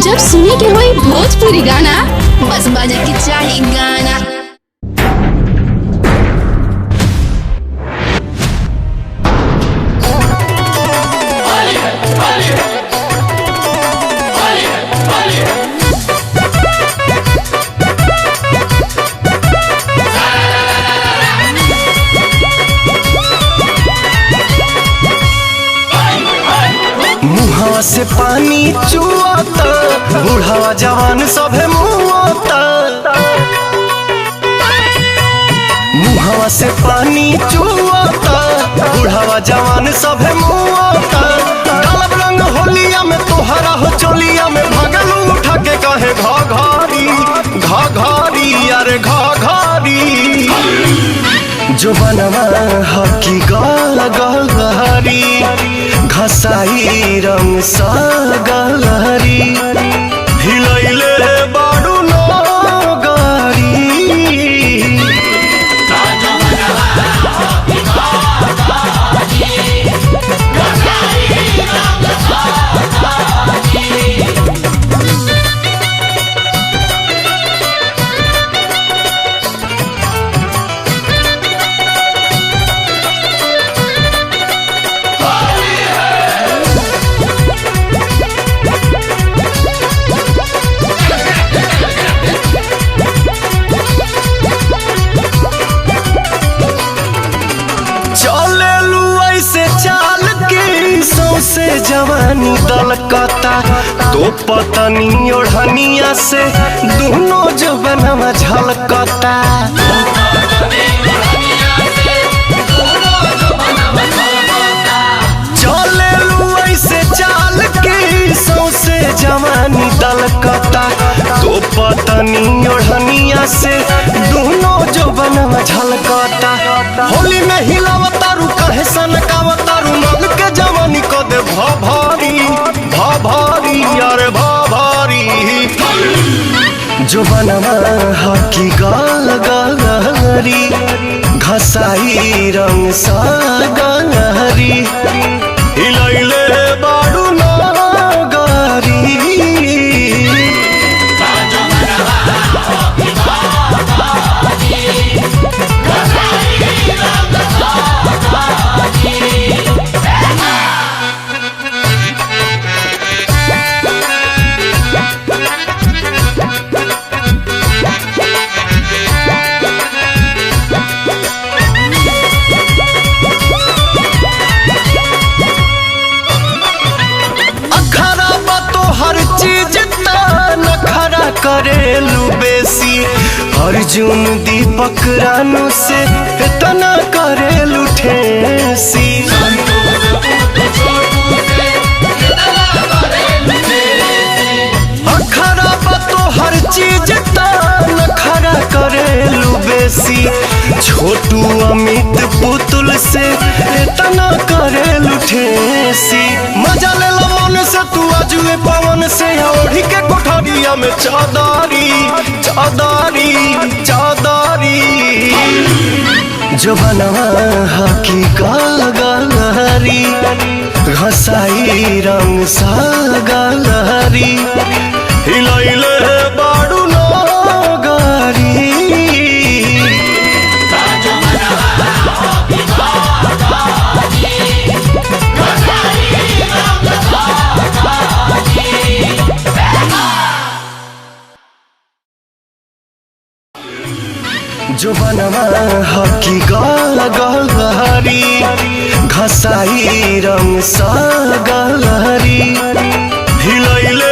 जब सुने के होई भोजपुरी गाना, बस बजे के चाही गाना। मुहावा से पानी चुआता, बूढ़ावा जवान सभे मुआता। मुहावा से पानी चुआता, बूढ़ावा जवान सभे मुआता। डालब रंग होलिया में तोहरा हो चोलिया में भगलू उठा के कहे घाघारी घाघारी अरे घाघारी। जो बनवा हकी गलहरी, घसाई रंग सा गलहरी। हिलैले बारू नगारी। से जवानी दलकता तो पतनी ओढ़निया से दोनों जवनवा झलकता। चले लू ऐसे चाल के सौसे जवानी दलकता तो पतनी ओढ़निया से दोनों जवनवा झलकता। होली में हिलावता रू कहे सनकावता रू मग के जवानी को दे भाभारी भाभारी अरे भाभारी। जो बनवा हकी गलहरी, घसाई रंग सा गलहरी। हिलैले बारू नगारी। करेलू बेसी अर्जुन दीपक रानू से इतना करेलू ठेसी। अखरा तो हर चीज नखरा करेलू बेसी। छोटू अमित पुतुल से इतना करेलू ठेसी। मजा ले लो मन से तू आजुए पवन से ओढ़ी के कोठरिया में चादारी चादारी चादारी। जो बनवा हकी गलहरी, घसाई रंग सा गलहरी। हिलैले बारू नगारी। जो बनवा हकी गलहरी, घसाई रंग सा गलहरी। हिलैले